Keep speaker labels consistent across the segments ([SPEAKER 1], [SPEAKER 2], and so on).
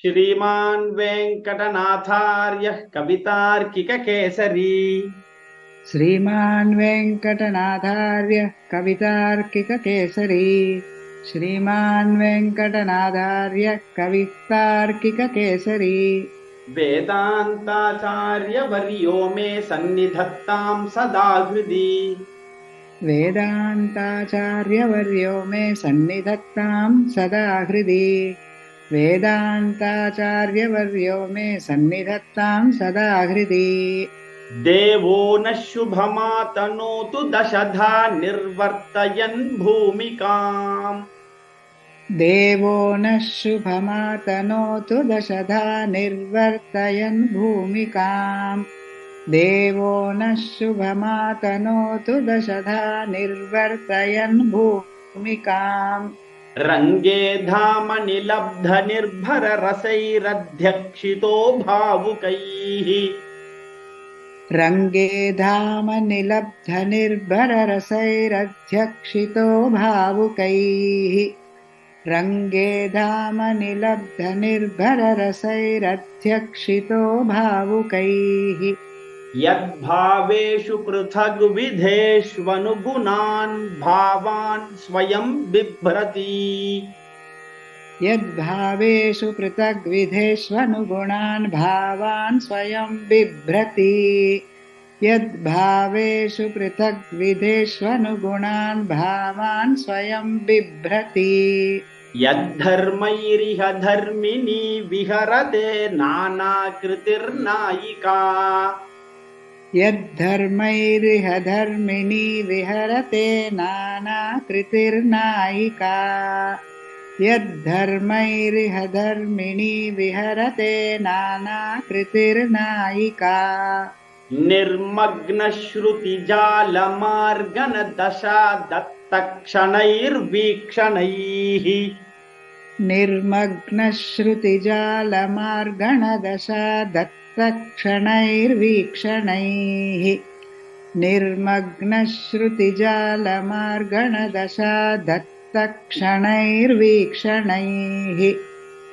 [SPEAKER 1] श्रीमान् वेंकटनाथार्य कवितार्किककेसरी
[SPEAKER 2] श्रीमान् वेङ्कटनाथार्य कवितार्किककेसरी श्रीमान् वेङ्कटनाथार्य कवितार्किककेसरी
[SPEAKER 1] वेदान्ताचार्यवर्यो मे सन्निधत्तां सदा हृदि
[SPEAKER 2] वेदान्ताचार्यवर्यो मे सन्निधत्तां सदा हृदि वेदान्ताचार्यवर्यो मे सन्निधत्तां सदा हृदि
[SPEAKER 1] देवो न शुभमातनोतु दशधा निर्वर्तयन् भूमिकाम्
[SPEAKER 2] देवो नः शुभमातनोतु दशधा निर्वर्तयन् भूमिकाम् देवो नः शुभमातनोतु दशधा निर्वर्तयन् भूमिकाम्
[SPEAKER 1] रङ्गे धामनिलब्धनिर्भररसैरध्यक्षितो भावुकैः
[SPEAKER 2] रङ्गे धामनिलब्धनिर्भररसैरध्यक्षितो भावुकैः रङ्गे धामनिलब्धनिर्भररसैरध्यक्षितो भावुकैः
[SPEAKER 1] यद्भावेषु पृथग्विधेष्वनुगुणान् भावान् स्वयं बिभ्रति
[SPEAKER 2] यद्भावेषु पृथग्विधेष्वनुगुणान् भावान् स्वयं बिभ्रति यद्भावेषु पृथग्विधेष्वनुगुणान् भावान् स्वयं बिभ्रति
[SPEAKER 1] यद्धर्मैरिह धर्मिणी विहरते नानाकृतिर्नायिका
[SPEAKER 2] यद्धर्मैरिह धर्मिणी विहरते नानाकृतिर्नायिका यद्धर्मैरिह धर्मिणी विहरते नानाकृतिर्नायिका
[SPEAKER 1] निर्मग्नश्रुतिजालमार्गनदशा दत्तक्षणैर्वीक्षणैः
[SPEAKER 2] निर्मग्नश्रुतिजालमार्गणदशा दत्तक्षणैर्वीक्षणैः निर्मग्नश्रुतिजालमार्गणदशा दत्तक्षणैर्वीक्षणैः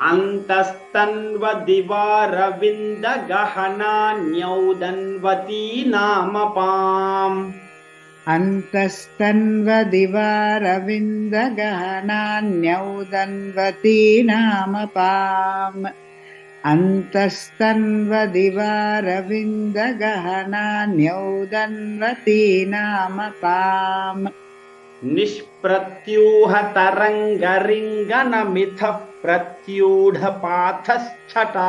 [SPEAKER 1] अन्तस्तन्वदिवारविन्दगहनान्यौदन्वती नामपाम्
[SPEAKER 2] अन्तस्तन्वदिवारविन्दगहनान्यौदन्वती नामपाम् अन्तस्तन्वदिवारविन्दगहनान्यौदन्वती नामपाम्
[SPEAKER 1] निष्प्रत्यूहतरङ्गरिङ्गनमिथः प्रत्यूढपाथश्छटा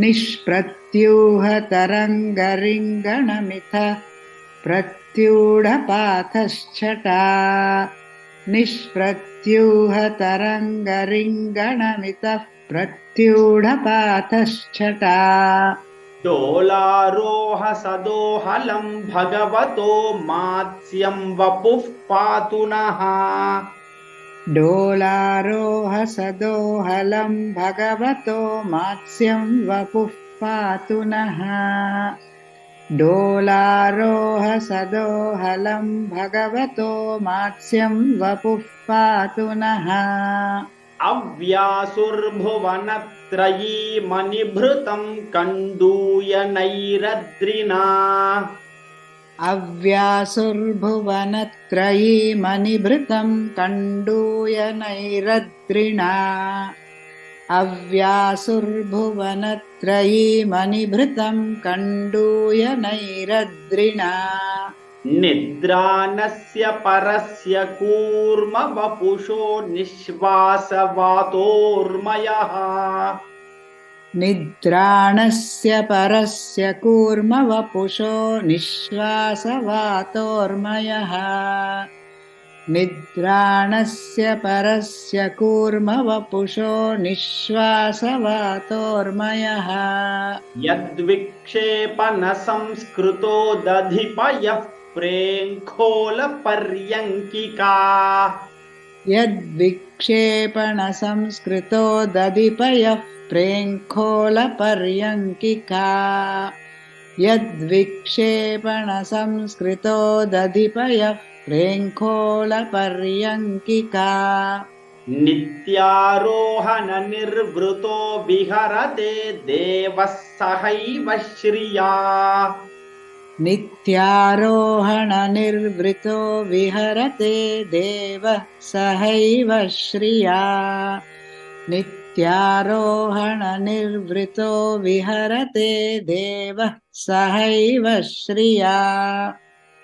[SPEAKER 2] निष्प्रत्यूहतरङ्गरिङ्गणमिथः प्रत्यूढपाथश्छटा निष्प्रत्यूहतरङ्गरिङ्गणमितः प्रत्यूढपाथश्छटा
[SPEAKER 1] डोलारोह सदोहलं भगवतो मात्स्यं वपुः पातु नः
[SPEAKER 2] डोलारोह सदोहलं भगवतो मात्स्यं वपुः पातु नः डोलारोह सदोहलं भगवतो मात्स्यं वपुः पातु नः
[SPEAKER 1] अव्यासुर्भुवनत्रयी मणिभृतं कण्डूयनैरद्रिना
[SPEAKER 2] अव्यासुर्भुवनत्रयी मणिभृतं कण्डूयनैरद्रिणा अव्यासुर्भुवनत्रयी मणिभृतं कण्डूयनैरद्रिणा
[SPEAKER 1] निद्रानस्य परस्य कूर्मवपुषो निःश्वासवातोर्मयः
[SPEAKER 2] निद्राणस्य परस्य कूर्मवपुषो निःश्वासवातोर्मयः निद्राणस्य परस्य कूर्मवपुषो निःश्वासवातोर्मयः
[SPEAKER 1] यद्विक्षेपनसंस्कृतो दधिपयः प्रेङ्खोलपर्यङ्किका
[SPEAKER 2] यद्विक्षेपणसंस्कृतो दधिपयः प्रेङ्खोलपर्यङ्किका यद्विक्षेपणसंस्कृतो दधिपयः प्रेङ्खोलपर्यङ्किका
[SPEAKER 1] नित्यारोहणनिर्वृतो विहरते देवः सहैव श्रिया
[SPEAKER 2] नित्यारोहणनिर्वृतो विहरते देवः सहैव श्रिया नित्यारोहणनिर्वृतो विहरते देवः सहैव श्रिया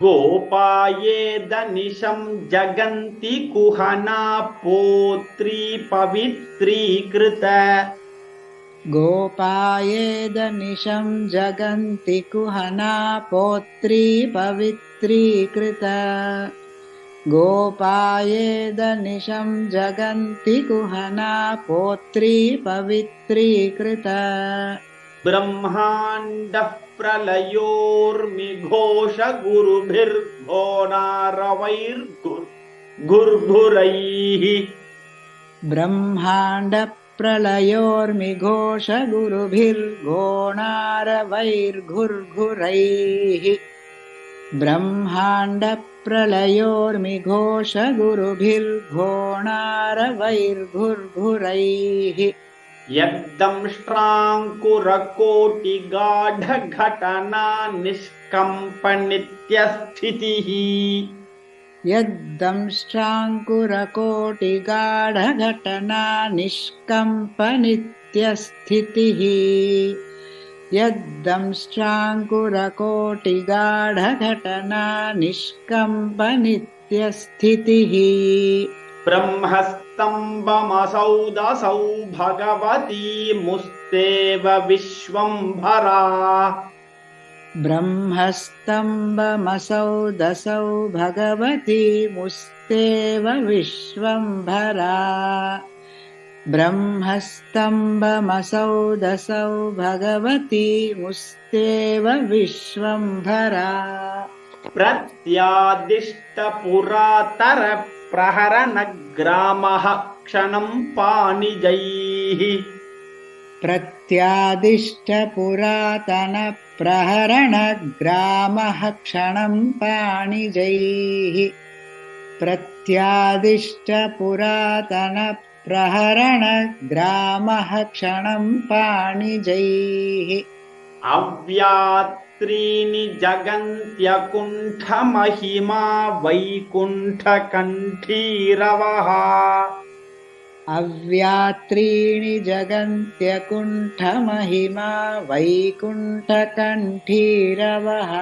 [SPEAKER 1] गोपायेदनिशं जगन्ति कुहना पौत्री पवित्रीकृत
[SPEAKER 2] गोपायेदनिशं जगन्ति कुहना पौत्री पवित्रीकृत गोपायेदनिशं जगन्ति कुहना पौत्री पवित्रीकृत
[SPEAKER 1] ब्रह्माण्डः प्रलयोर्मिघोष गुरुभिर्घोनारवैर्घुर्घुरैः
[SPEAKER 2] ब्रह्माण्डप्रलयोर्मिघोष गुरुभिर्घोणारवैर्घुर्घुरैः ब्रह्माण्डप्रलयोर्मिघोष गुरुभिर्घोणारवैर्घुर्घुरैः
[SPEAKER 1] यद्दंष्ट्राङ्कुरकोटिगाढघटना निष्कम्पनित्यस्थितिः
[SPEAKER 2] यद्दंष्ट्राङ्कुरकोटिगाढघटना निष्कम्पनित्यस्थितिः यद्दंष्ट्राङ्कुरकोटिगाढघटना निष्कम्पनित्यस्थितिः
[SPEAKER 1] ब्रह्मस्तम्भमसौ भगवती मुस्तेव विश्वम्भरा
[SPEAKER 2] ब्रह्मस्तम्भमसौ दसौ भगवती मुस्तेव विश्वम्भरा ब्रह्मस्तम्भमसौ दसौ भगवती मुस्तेव विश्वम्भरा
[SPEAKER 1] प्रत्यादिष्टपुरातर प्रहरणग्रामः क्षणं पाणिजैः
[SPEAKER 2] प्रत्यादिष्टपुरातनप्रहरणग्रामः क्षणं पाणिजैः प्रत्यादिष्टपुरातनप्रहरणग्रामः क्षणं पाणिजैः
[SPEAKER 1] अव्यात्रीणि जगन्त्यकुण्ठमहिमा वैकुण्ठकण्ठीरवः
[SPEAKER 2] अव्यात्रीणि जगन्त्यकुण्ठमहिमा वैकुण्ठकण्ठीरवः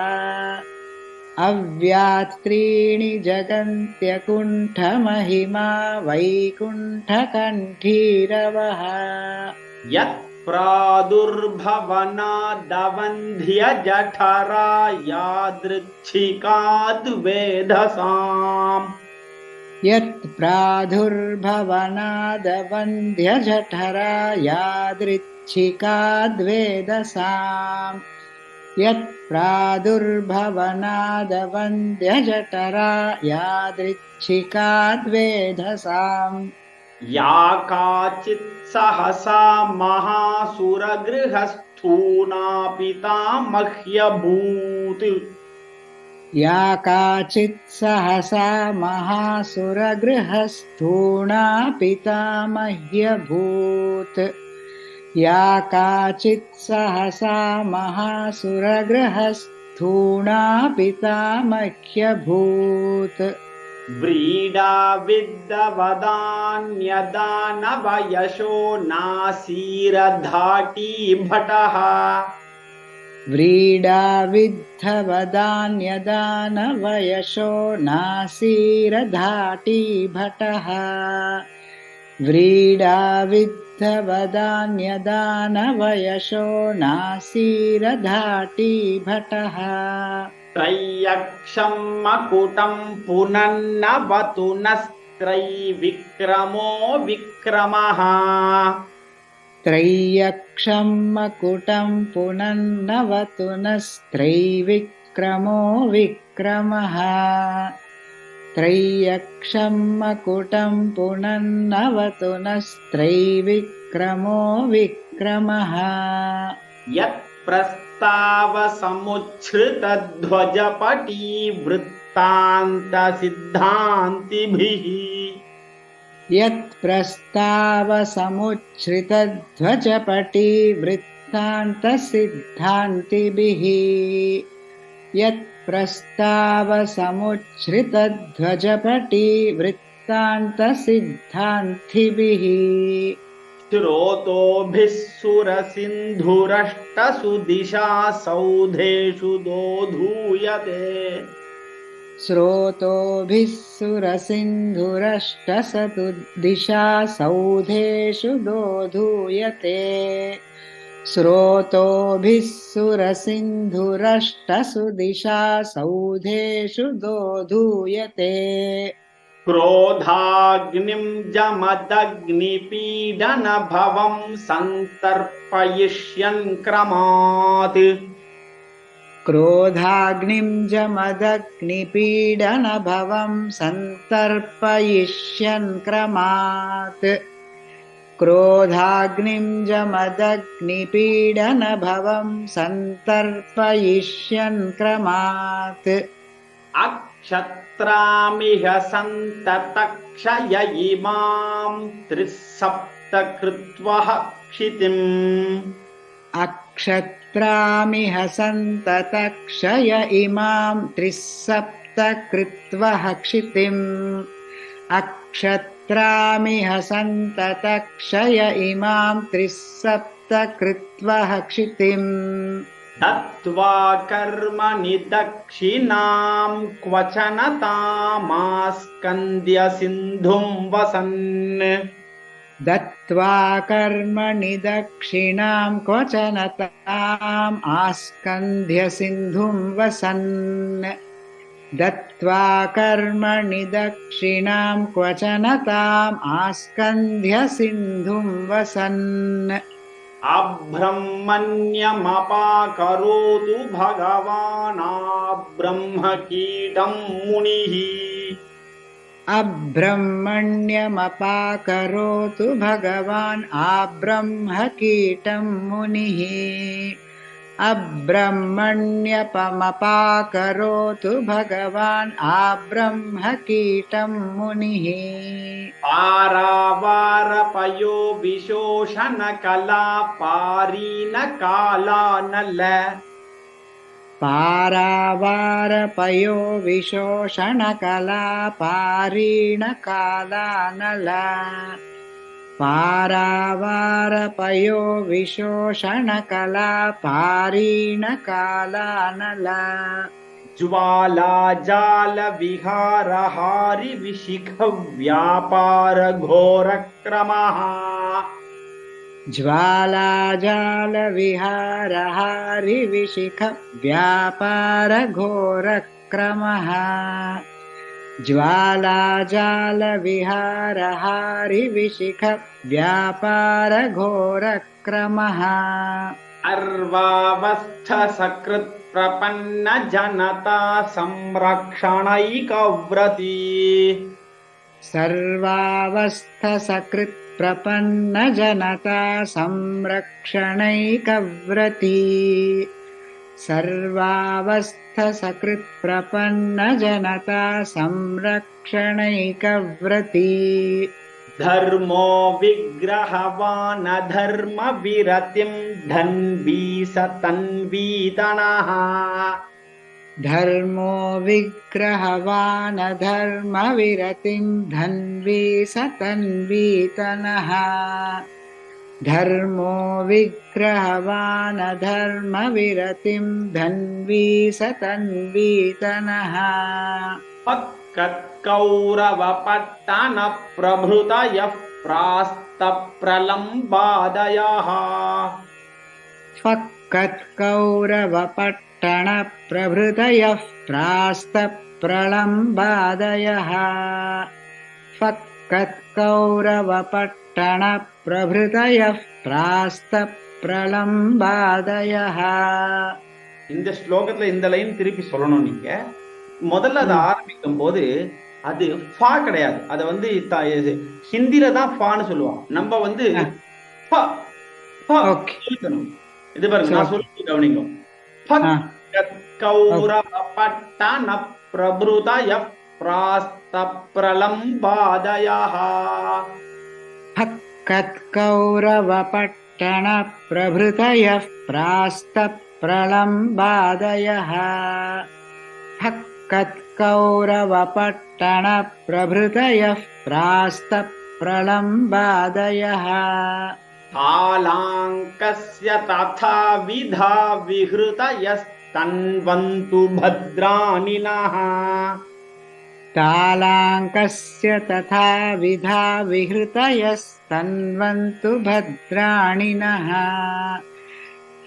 [SPEAKER 2] अव्यात्रीणि जगन्त्यकुण्ठमहिमा वैकुण्ठकण्ठीरवः
[SPEAKER 1] यत्प्रादुर्भवनादवन्ध्यजठरा यादृच्छिकाद्वेधसाम्
[SPEAKER 2] यत्प्रादुर्भवनादवन्ध्यजठरा यादृच्छिकाद्वेदसाम् यत्प्रादुर्भवनादवन्ध्यजठरा यादृच्छिकाद्वेधसाम्
[SPEAKER 1] या काचित् सहसा महासुरगृहस्थूना पितामह्यभूत्
[SPEAKER 2] या काचित् सहसा महासुरगृहस्थूणा पितामह्यभूत् या काचित् सहसा महासुरगृहस्थूणा पितामह्यभूत्
[SPEAKER 1] व्रीडा विद्दवदान्यदानवयशो नासीरधाटी भटः
[SPEAKER 2] व्रीडाविद्धवदान्यदानवयशो नासीरधाटी भटः व्रीडाविद्धवदान्यदानवयशो नासीरधाटी भटः
[SPEAKER 1] त्रय्यक्षं मकुटं पुनन्नवतु नस्त्रैविक्रमो विक्रमः
[SPEAKER 2] त्रय्यक्षं मकुटं पुनन्नवतु नस्त्रैविक्रमो विक्रमः त्रय्यक्षं मकुटं पुनन्नवतु नस्त्रैविक्रमो विक्रमः
[SPEAKER 1] यत्प्रस्तावसमुच्छ्रितध्वजपटी वृत्तान्तसिद्धान्तिभिः
[SPEAKER 2] यत्प्रस्तावसमुच्छ्रितध्वजपटिवृत्तान्तसिद्धान्तिभिः यत्प्रस्तावसमुच्छ्रितध्वजपटिवृत्तान्तसिद्धान्तिभिः
[SPEAKER 1] श्रोतोभिः सुरसिन्धुरष्टसुदिशा सौधेषु दोधूयते
[SPEAKER 2] स्रोतोभिः सुरसिन्धुरष्टसतु दिशा सौधेषु दोधूयते स्रोतोभिः सुरसिन्धुरष्टसु दिशा सौधेषु दोधूयते
[SPEAKER 1] क्रोधाग्निं जमदग्निपीडनभवं सन्तर्पयिष्यन् क्रमात्
[SPEAKER 2] क्रोधाग्निं जमदग्निपीडनभवं सन्तर्पयिष्यन् क्रमात् क्रोधाग्निं जमदग्निपीडनभवं सन्तर्पयिष्यन् क्रमात्
[SPEAKER 1] अक्षत्रामिह सन्ततक्षय इमां त्रिसप्तकृत्वः क्षितिम्
[SPEAKER 2] अक्षत्रामिह सन्ततक्षय इमां त्रिसप्तकृत्वः क्षितिम् अक्षत्रामिह सन्ततक्षय इमां त्रिसप्तकृत्वः क्षितिम्
[SPEAKER 1] दत्त्वा कर्मणि दक्षिणां क्वचन तामास्कन्द्य सिन्धुं वसन्
[SPEAKER 2] दत्त्वा कर्मणि दक्षिणां क्वचन ताम् आस्कन्ध्य सिन्धुं वसन् दत्त्वा कर्मणि दक्षिणां क्वचन ताम् आस्कन्ध्य सिन्धुं वसन्
[SPEAKER 1] अब्रह्मण्यमपाकरोतु भगवानाब्रह्मकीटं मुनिः
[SPEAKER 2] अब्रह्मण्यमपाकरोतु भगवान् आब्रह्मकीटं मुनिः अब्रह्मण्यपमपाकरोतु भगवान् आब्रह्मकीटं मुनिः
[SPEAKER 1] पारावारपयो विशोषणकला पारीणकालानल
[SPEAKER 2] पारावारपयो विशोषणकला पारीणकालानल पारावारपयो विशोषणकला पारीणकालानल
[SPEAKER 1] ज्वालाजालविहारहारिविशिखव्यापारघोरक्रमः
[SPEAKER 2] ज्वालाजालविहारहारिविशिख व्यापारघोरक्रमः ज्वालाजालविहारहारिविशिख व्यापारघोरक्रमः
[SPEAKER 1] अर्वावस्थसकृत्प्रपन्नजनता संरक्षणैकव्रती
[SPEAKER 2] सर्वावस्थसकृत्प्रपन्नजनता संरक्षणैकव्रती सर्वावस्थसकृत्प्रपन्नजनता संरक्षणैकव्रती
[SPEAKER 1] धर्मो विग्रहवानधर्मविरतिं धन्वी सतन्वीतनः
[SPEAKER 2] धर्मो विग्रहवानधर्मविरतिं धन्वी सतन्वीतनः धर्मो विग्रहवानधर्मविरतिं धन्वी सतन्वीतनः
[SPEAKER 1] कौरवपट्टनप्रभृतयः प्रास्तप्रलम्बादयः
[SPEAKER 2] फक्कत्कौरवपट्टणप्रभृतयः प्रास्तप्रलम्बादयः फक्कत्कौरवपट्टणप्रभृतयः प्रास्तप्रलम्बादयः.
[SPEAKER 1] இந்த ஸ்லோகத்துல இந்த லைன் திருப்பி சொல்லணும். நீங்க முதல்ல அதை ஆரம்பிக்கும் போது அது ஃபா கிடையாது. அத வந்து ஹிந்தில தான் ஃபான்னு சொல்லுவான். நம்ம வந்து இது பாருங்க, நான் சொல்லி கவனிங்க. கௌரவ பட்டண பிரபுதய பிராஸ்த प्रास्तप्रलम्बादयः
[SPEAKER 2] फक्कत्कौरवपट्टणप्रभृतयः प्रास्तप्रलम्बादयः फक्कत्कौरवपट्टणप्रभृतयः प्रास्तप्रलम्बादयः
[SPEAKER 1] आलाङ्कस्य तथा विधा विहृतयस्तन्वन्तु भद्राणिनः
[SPEAKER 2] तालाङ्कस्य तथा विधा विहृतयस्तन्वन्तु भद्राणिनः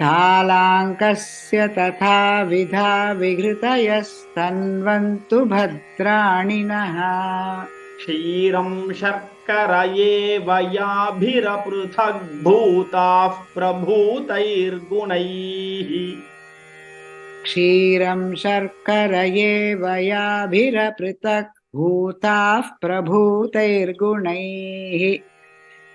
[SPEAKER 2] तालाङ्कस्य तथा विधा विहृतयस्तन्वन्तु भद्राणिनः
[SPEAKER 1] क्षीरं शर्कर एव याभिरपृथग्भूताः प्रभूतैर्गुणैः
[SPEAKER 2] क्षीरं शर्कर एव याभिरपृथक् भूताः प्रभूतैर्गुणैः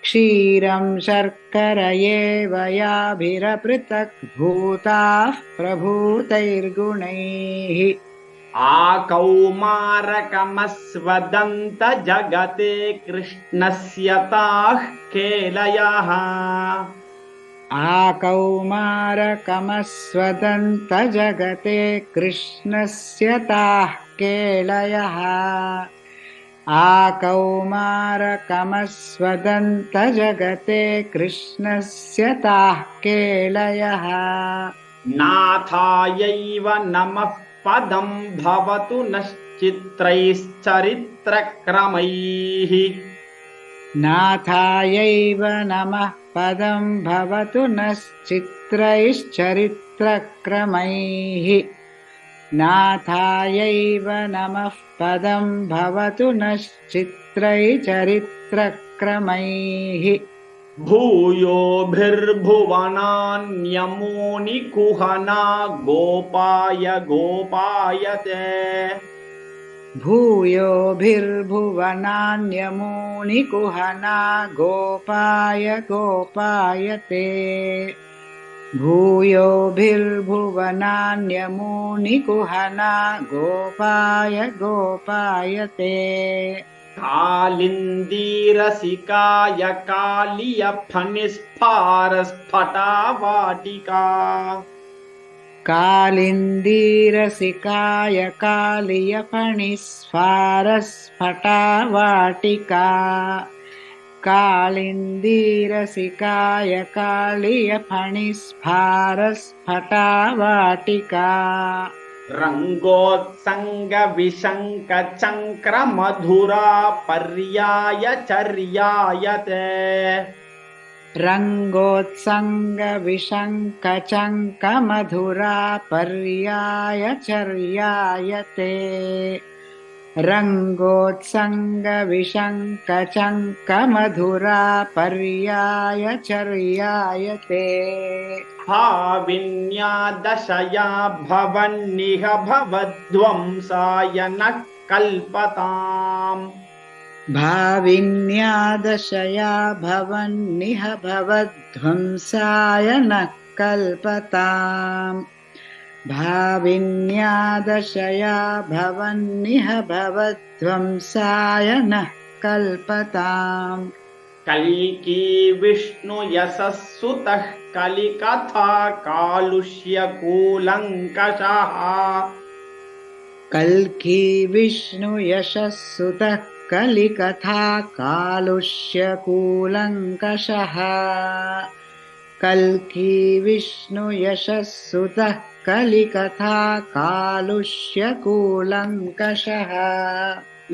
[SPEAKER 2] क्षीरं शर्कर एव याभिरपृथक् भूताः प्रभूतैर्गुणैः
[SPEAKER 1] आकौमारकमस्वदन्त जगते कृष्णस्य ताः केलयः
[SPEAKER 2] आकौमारकमस्वदन्तजगते कृष्णस्य ताः केळयः आकौमारकमस्वदन्तजगते कृष्णस्य ताः केळयः
[SPEAKER 1] नाथायैव नमः पदं भवतु नश्चित्रैश्चरित्रक्रमैः
[SPEAKER 2] नाथायैव नमः पदं भवतु नश्चित्रैश्चरित्रक्रमैः नाथायैव नमः पदं भवतु नश्चित्रैश्चरित्रक्रमैः
[SPEAKER 1] भूयोभिर्भुवनान्यमोनिकुहना गोपाय गोपायते
[SPEAKER 2] भूयोभिर्भुवनान्यमोनिकुहना गोपाय गोपायते भूयोभिर्भुवनान्यमोनिकुहना गोपाय गोपायते
[SPEAKER 1] कालिन्दीरसिकाय कालियफणिस्फारस्फटावाटिका
[SPEAKER 2] कालिन्दीरसिकाय कालियफणिस्फारस्फटावाटिका कालिन्दीरसिकाय कालियफणिस्फारस्फटावाटिका
[SPEAKER 1] रङ्गोत्सङ्गविशङ्कचङ्क्रमधुरा पर्याय चर्यायते
[SPEAKER 2] रङ्गोत्सङ्गविशङ्कचङ्कमधुरा पर्याय चर्यायते रङ्गोत्सङ्गविशङ्कचङ्कमधुरा पर्याय चर्यायते
[SPEAKER 1] भाविन्या दशया भवन्निह भवध्वंसाय नः कल्पताम्
[SPEAKER 2] भाविन्या दशया भवन्निह भवध्वंसाय नः कल्पताम् भाविन्या दशया भवन्निह भवध्वंसाय नः कल्पताम्
[SPEAKER 1] कल्की विष्णुयशस्सुतः कलिकथा कालुष्यकूलङ्कषः
[SPEAKER 2] कल्की विष्णुयशस्सुतः कलिकथा कालुष्यकूलङ्कषः कल्की विष्णुयशस्सुतः कलिकथा कालुष्यकूलङ्कषः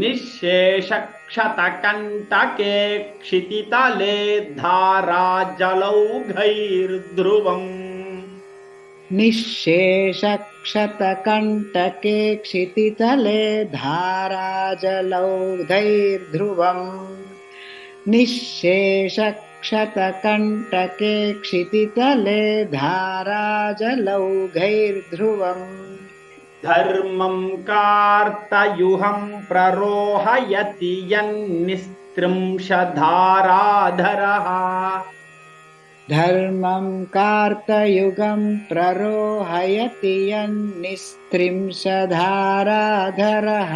[SPEAKER 1] निःशेषक्षतकण्टके क्षितितले धाराजलौघैर्ध्रुवम्
[SPEAKER 2] निःशेषक्षतकण्टके क्षितितले धाराजलौघैर्ध्रुवम् निःशेषक्षतकण्टके क्षितितले धाराजलौघैर्ध्रुवम्
[SPEAKER 1] धर्मं कार्तयुहं प्ररोहयति यन्निस्त्रिंशधाराधरः
[SPEAKER 2] धर्मं कार्तयुगं प्ररोहयति यन्निस्त्रिंशधाराधरः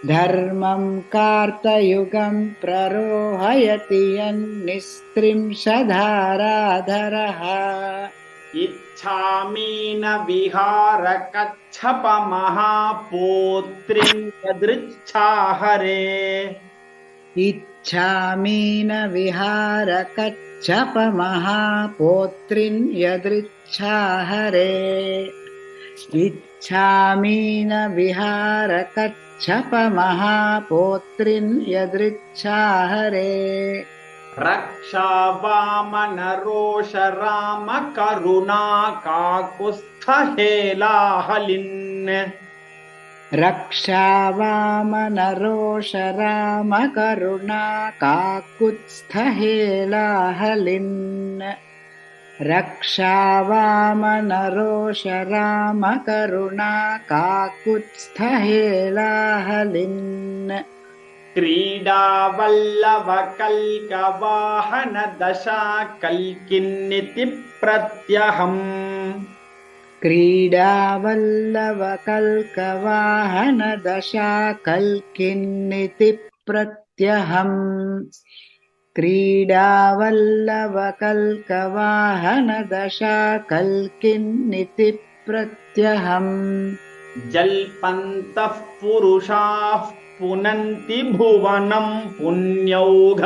[SPEAKER 2] धर्मं कार्तयुगं प्ररोहयति यन्निस्त्रिंशधाराधरः
[SPEAKER 1] इच्छामि न विहार कच्छप महापोत्रिं यदृच्छाहरे
[SPEAKER 2] इच्छामि न विहार कच्छप महापोत्रिं यदृच्छाहरे इच्छामि न विहार कच्छप महापोत्रिं यदृच्छाहरे
[SPEAKER 1] रक्षा वामन रोष राम करुणा काकुत्स्थ हेलाहलिन्
[SPEAKER 2] रक्षा वामन रोष राम करुणा काकुत्स्थ हेलाहलिन् रक्षा वामन रोष राम करुणा काकुत्स्थ हेलाहलिन्
[SPEAKER 1] क्रीडावल्लभ कल्कवाहन दशा कल्किन्निति प्रत्यहम्
[SPEAKER 2] क्रीडावल्लभ कल्कवाहन दशा कल्किन्निति प्रत्यहम् क्रीडावल्लभ कल्कवाहन दशा कल्किन्निति प्रत्यहम्
[SPEAKER 1] जल्पन्तः पुरुषाः पुनन्ति भुवनं पुण्यौघपन्यापनाः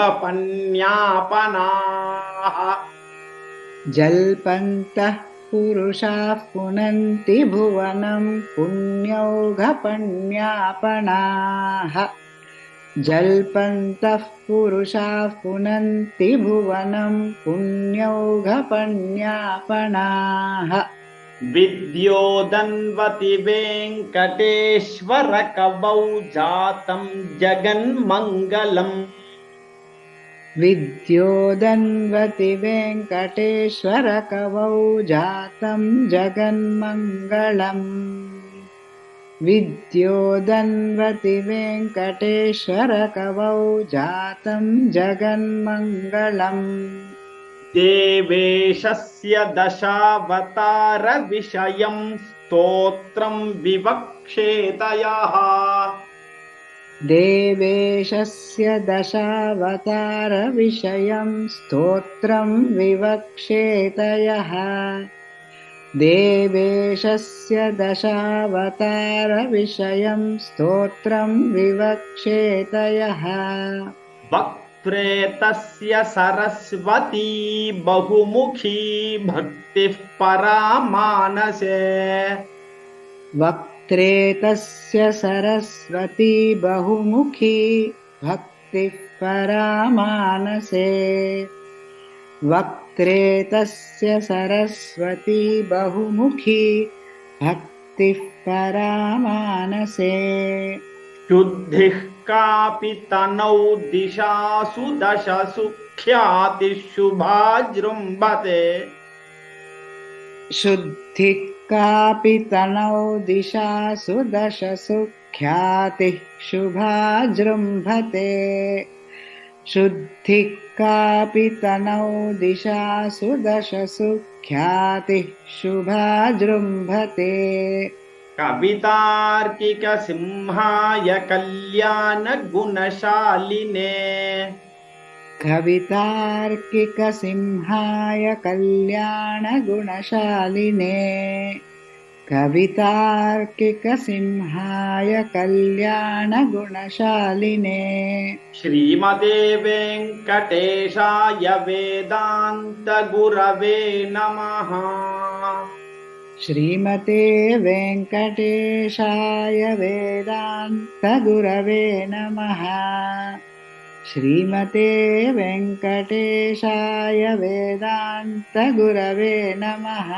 [SPEAKER 2] जल्पन्तः पुरुषाः पुनन्ति भुवनं पुण्यौघपन्यापनाः जल्पन्तः पुरुषाः पुनन्ति भुवनं पुण्यौघपन्यापनाः
[SPEAKER 1] विद्योदन्वति वेङ्कटेश्वर कवौ जातं जगन्मङ्गलम्
[SPEAKER 2] विद्योदन्वति वेङ्कटेश्वर कवौ जातं जगन्मङ्गलम् विद्योदन्वति वेङ्कटेश्वर कवौ जातं जगन्मङ्गलम्
[SPEAKER 1] देवेशस्य दशावतार विषयं स्तोत्रं विवक्षेतयः
[SPEAKER 2] देवेशस्य दशावतार विषयं स्तोत्रं विवक्षेतयः देवेशस्य दशावतार विषयं स्तोत्रं विवक्षेतयः
[SPEAKER 1] वक्त्रेतस्य सरस्वती बहुमुखी भक्तिः परा मानसे
[SPEAKER 2] वक्त्रेतस्य सरस्वती बहुमुखी भक्तिः परा मानसे वक्त्रेतस्य सरस्वती बहुमुखी भक्तिः परा मानसे
[SPEAKER 1] शुद्धिः कापि तनौ दिशासु दशसु ख्यातिः शुभा जृम्भते
[SPEAKER 2] शुद्धिः कापि तनौ दिशासु दशसु ख्यातिः शुभा जृम्भते शुद्धिः कापि तनौ दिशासु दशसु ख्यातिः शुभा जृम्भते
[SPEAKER 1] कवितार्किक सिंहाय कल्याण गुणशालिने
[SPEAKER 2] कवितार्किक सिंहाय कल्याण गुणशालिने कवितार्किक सिंहाय कल्याण गुणशालिने
[SPEAKER 1] श्रीमते वेंकटेशाय वेदांत गुरवे नमः
[SPEAKER 2] श्रीमते वेंकटेशाय वेदांत गुरवे नमः श्रीमते वेंकटेशाय वेदांत गुरवे नमः।